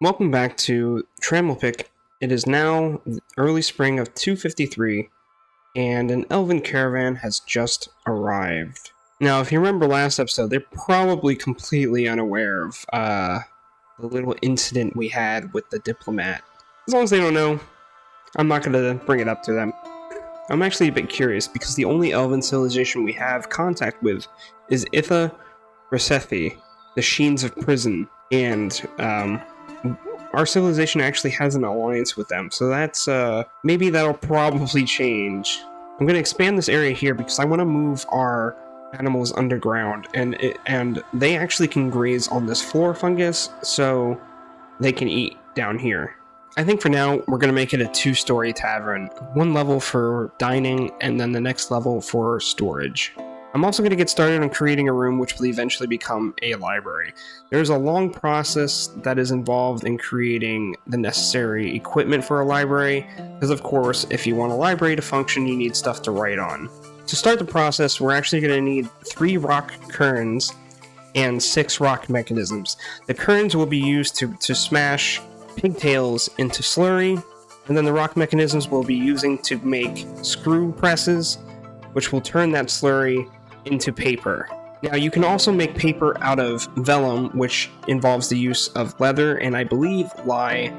Welcome back to Trammelpick. It is now early spring of 253, and an elven caravan has just arrived. Now, if you remember last episode, they're probably completely unaware of the little incident we had with the diplomat. As long as they don't know, I'm not going to bring it up to them. I'm actually a bit curious, because the only elven civilization we have contact with is Itha Resethi, the Sheens of Prison, and our civilization actually has an alliance with them, so that's, maybe that'll probably change. I'm going to expand this area here because I want to move our animals underground, and they actually can graze on this floor fungus, so they can eat down here. I think for now, we're going to make it a 2-story tavern. One level for dining, and then the next level for storage. I'm also going to get started on creating a room which will eventually become a library. There's a long process that is involved in creating the necessary equipment for a library, because of course, if you want a library to function, you need stuff to write on. To start the process, we're actually going to need 3 rock kerns and 6 rock mechanisms. The kerns will be used to smash pigtails into slurry, and then the rock mechanisms will be using to make screw presses, which will turn that slurry into paper. Now, you can also make paper out of vellum, which involves the use of leather and I believe lye,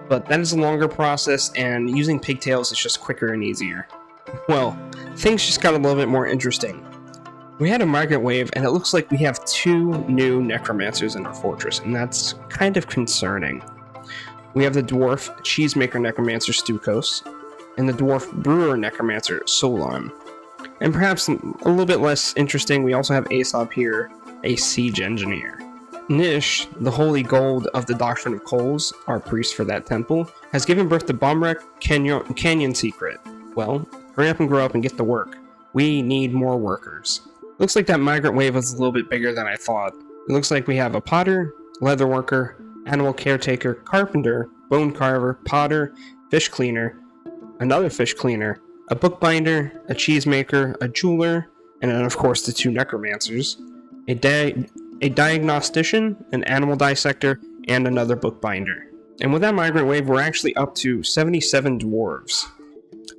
but that is a longer process, and using pigtails is just quicker and easier. Well, things just got a little bit more interesting. We had a migrant wave, and it looks like we have 2 new necromancers in our fortress, and that's kind of concerning. We have the dwarf cheesemaker necromancer Stukos, and the dwarf brewer necromancer Solon. And perhaps a little bit less interesting, we also have Aesop here, a siege engineer. Nish, the holy gold of the Doctrine of Coals, our priest for that temple, has given birth to Bomrek Canyon Secret. Well, hurry up and grow up and get to work. We need more workers. Looks like that migrant wave was a little bit bigger than I thought. It looks like we have a potter, leather worker, animal caretaker, carpenter, bone carver, potter, fish cleaner, another fish cleaner, a bookbinder, a cheesemaker, a jeweler, and then of course the 2 necromancers, a diagnostician, an animal dissector, and another bookbinder. And with that migrant wave, we're actually up to 77 dwarves.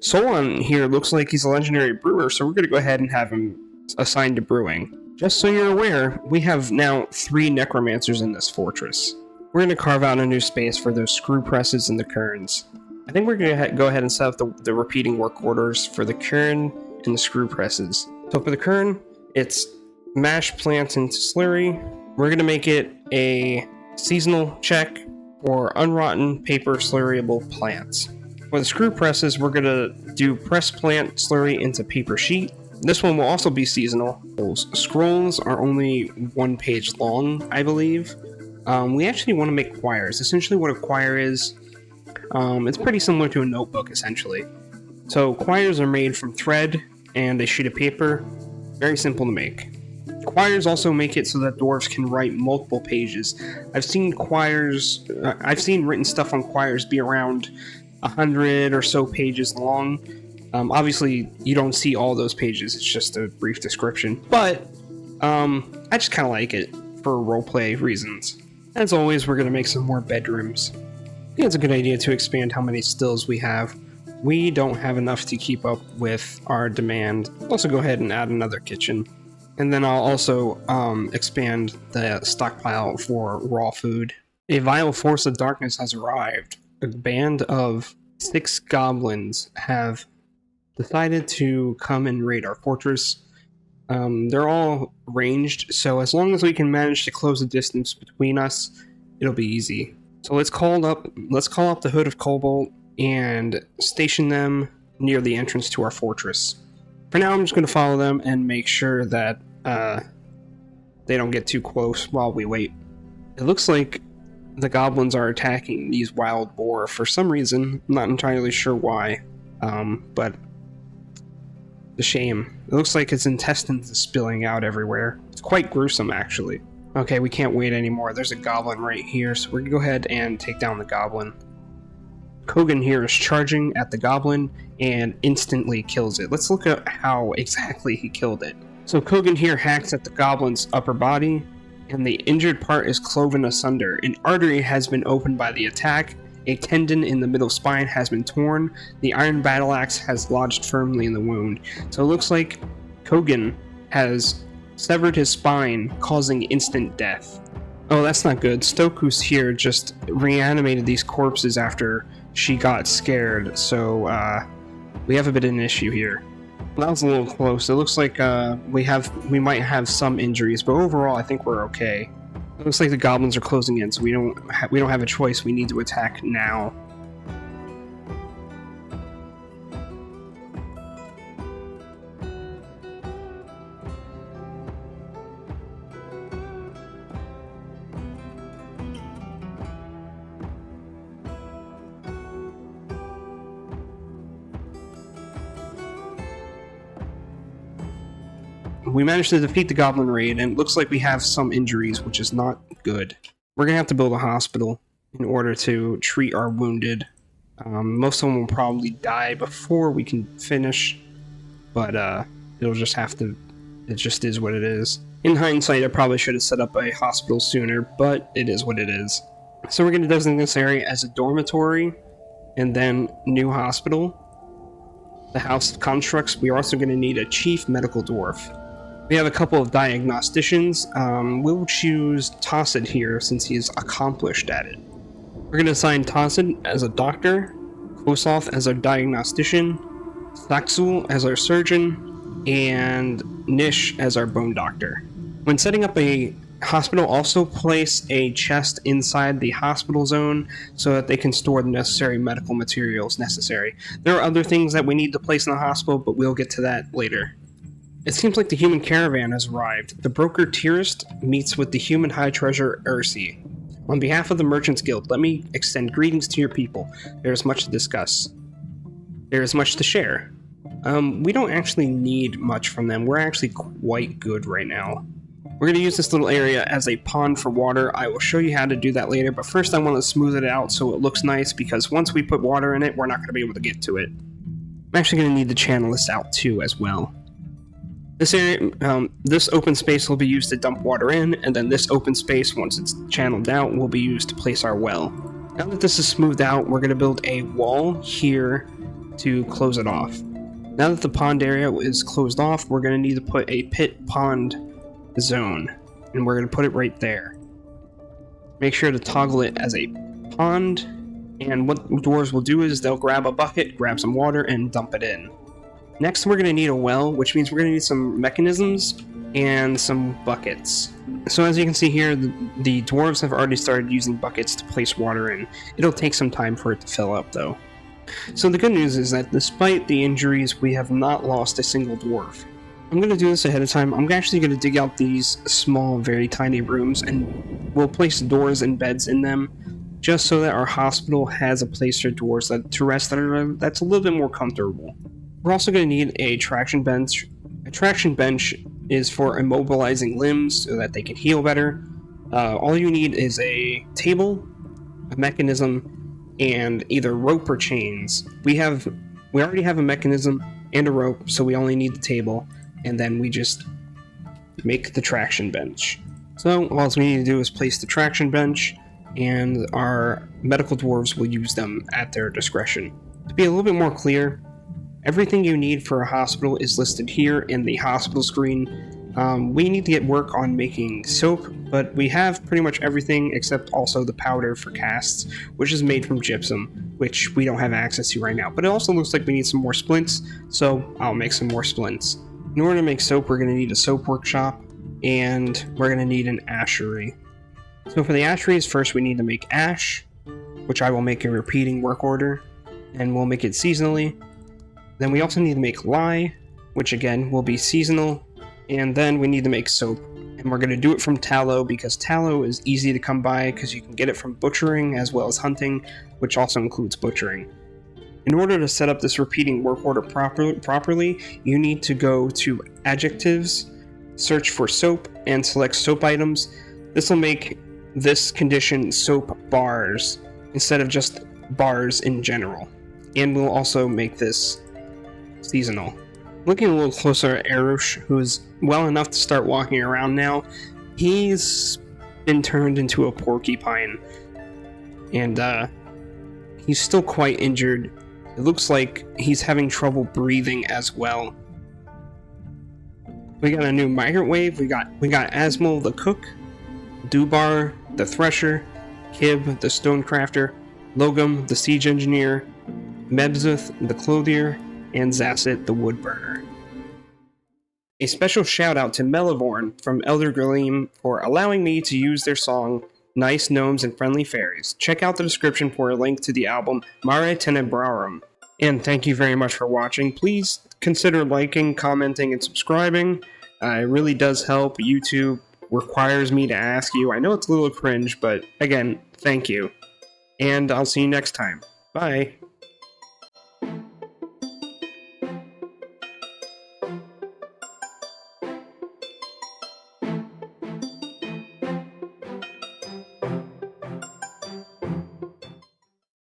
Solon here looks like he's a legendary brewer, so we're going to go ahead and have him assigned to brewing. Just so you're aware, we have now 3 necromancers in this fortress. We're going to carve out a new space for those screw presses and the kerns. I think we're going to go ahead and set up the repeating work orders for the kern and the screw presses. So for the kern, it's mash plants into slurry. We're going to make it a seasonal check for unrotten paper slurryable plants. For the screw presses, we're going to do press plant slurry into paper sheet. This one will also be seasonal. Those scrolls are only 1 page long, I believe. We actually want to make quires. Essentially what a quire is, it's pretty similar to a notebook, essentially. So quires are made from thread and a sheet of paper. Very simple to make. Quires also make it so that dwarves can write multiple pages. I've seen written stuff on quires be around 100 or so pages long. Obviously, you don't see all those pages, it's just a brief description. But, I just kind of like it for roleplay reasons. As always, we're going to make some more bedrooms. I think it's a good idea to expand how many stills we have. We don't have enough to keep up with our demand. Also go ahead and add another kitchen. And then I'll also expand the stockpile for raw food. A vile force of darkness has arrived. A band of 6 goblins have decided to come and raid our fortress. They're all ranged, so as long as we can manage to close the distance between us, it'll be easy. So let's call up the Hood of Cobalt and station them near the entrance to our fortress. For now, I'm just going to follow them and make sure that they don't get too close while we wait. It looks like the goblins are attacking these wild boar for some reason. I'm not entirely sure why, but it's a shame. It looks like its intestines is spilling out everywhere. It's quite gruesome, actually. Okay, we can't wait anymore. There's a goblin right here, so we're gonna go ahead and take down the goblin. Kogan here is charging at the goblin and instantly kills it. Let's look at how exactly he killed it. So Kogan here hacks at the goblin's upper body, and the injured part is cloven asunder. An artery has been opened by the attack, a tendon in the middle spine has been torn, the iron battle axe has lodged firmly in the wound. So it looks like Kogan has severed his spine, causing instant death. Oh, that's not good. Stoku's here just reanimated these corpses after she got scared, so we have a bit of an issue here. That was a little close. It looks like we might have some injuries, but overall I think we're okay. It looks like the goblins are closing in, so we don't have a choice. We need to attack now. We managed to defeat the goblin raid, and it looks like we have some injuries, which is not good. We're gonna have to build a hospital in order to treat our wounded. Most of them will probably die before we can finish, but it'll just have to. It just is what it is. In hindsight, I probably should have set up a hospital sooner, but it is what it is. So we're gonna designate this area as a dormitory, and then new hospital. The House of Constructs. We are also going to need a chief medical dwarf. We have a couple of diagnosticians. We'll choose Tossid here since he's accomplished at it. We're going to assign Tossid as a doctor, Kosoth as our diagnostician, Saxul as our surgeon, and Nish as our bone doctor. When setting up a hospital, also place a chest inside the hospital zone so that they can store the necessary medical materials necessary. There are other things that we need to place in the hospital, but we'll get to that later. It seems like the human caravan has arrived. The broker Tirist meets with the human high treasurer Ursi. On behalf of the Merchants Guild, let me extend greetings to your people. There is much to discuss. There is much to share. We don't actually need much from them. We're actually quite good right now. We're going to use this little area as a pond for water. I will show you how to do that later, but first I want to smooth it out so it looks nice, because once we put water in it, we're not going to be able to get to it. I'm actually going to need to channel this out too as well. This area, this open space will be used to dump water in, and then this open space, once it's channeled out, will be used to place our well. Now that this is smoothed out, we're going to build a wall here to close it off. Now that the pond area is closed off, we're going to need to put a pit pond zone, and we're going to put it right there. Make sure to toggle it as a pond, and what dwarves will do is they'll grab a bucket, grab some water, and dump it in. Next, we're going to need a well, which means we're going to need some mechanisms and some buckets. So as you can see here, the dwarves have already started using buckets to place water in. It'll take some time for it to fill up, though. So the good news is that despite the injuries, we have not lost a single dwarf. I'm going to do this ahead of time. I'm actually going to dig out these small, very tiny rooms, and we'll place doors and beds in them, just so that our hospital has a place for dwarves to rest that's a little bit more comfortable. We're also going to need a traction bench. A traction bench is for immobilizing limbs so that they can heal better. All you need is a table, a mechanism, and either rope or chains. We already have a mechanism and a rope, so we only need the table, and then we just make the traction bench. So all we need to do is place the traction bench, and our medical dwarves will use them at their discretion. To be a little bit more clear, everything you need for a hospital is listed here in the hospital screen. We need to get work on making soap, but we have pretty much everything except also the powder for casts, which is made from gypsum, which we don't have access to right now. But it also looks like we need some more splints, so I'll make some more splints. In order to make soap, we're going to need a soap workshop, and we're going to need an ashery. So for the asheries, first we need to make ash, which I will make a repeating work order, and we'll make it seasonally. Then we also need to make lye, which again will be seasonal, and then we need to make soap. And we're going to do it from tallow because tallow is easy to come by because you can get it from butchering as well as hunting, which also includes butchering. In order to set up this repeating work order properly, you need to go to adjectives, search for soap, and select soap items. This will make this condition soap bars instead of just bars in general. And we'll also make this seasonal. Looking a little closer at Arush, who is well enough to start walking around now, He's been turned into a porcupine, and he's still quite injured. It looks like he's having trouble breathing as well. We got a new migrant wave. We got Asmol the cook, Dubar the thresher, Kib the stonecrafter, Logum the siege engineer, Mebzuth the clothier, and Zasset the woodburner. A special shout out to Melivorn from Eldergleam for allowing me to use their song Nice Gnomes and Friendly Faries. Check out the description for a link to the album Mare Tenebrarum. And thank you very much for watching. Please consider liking, commenting, and subscribing. It really does help. YouTube requires me to ask you. I know it's a little cringe, but again, thank you. And I'll see you next time. Bye.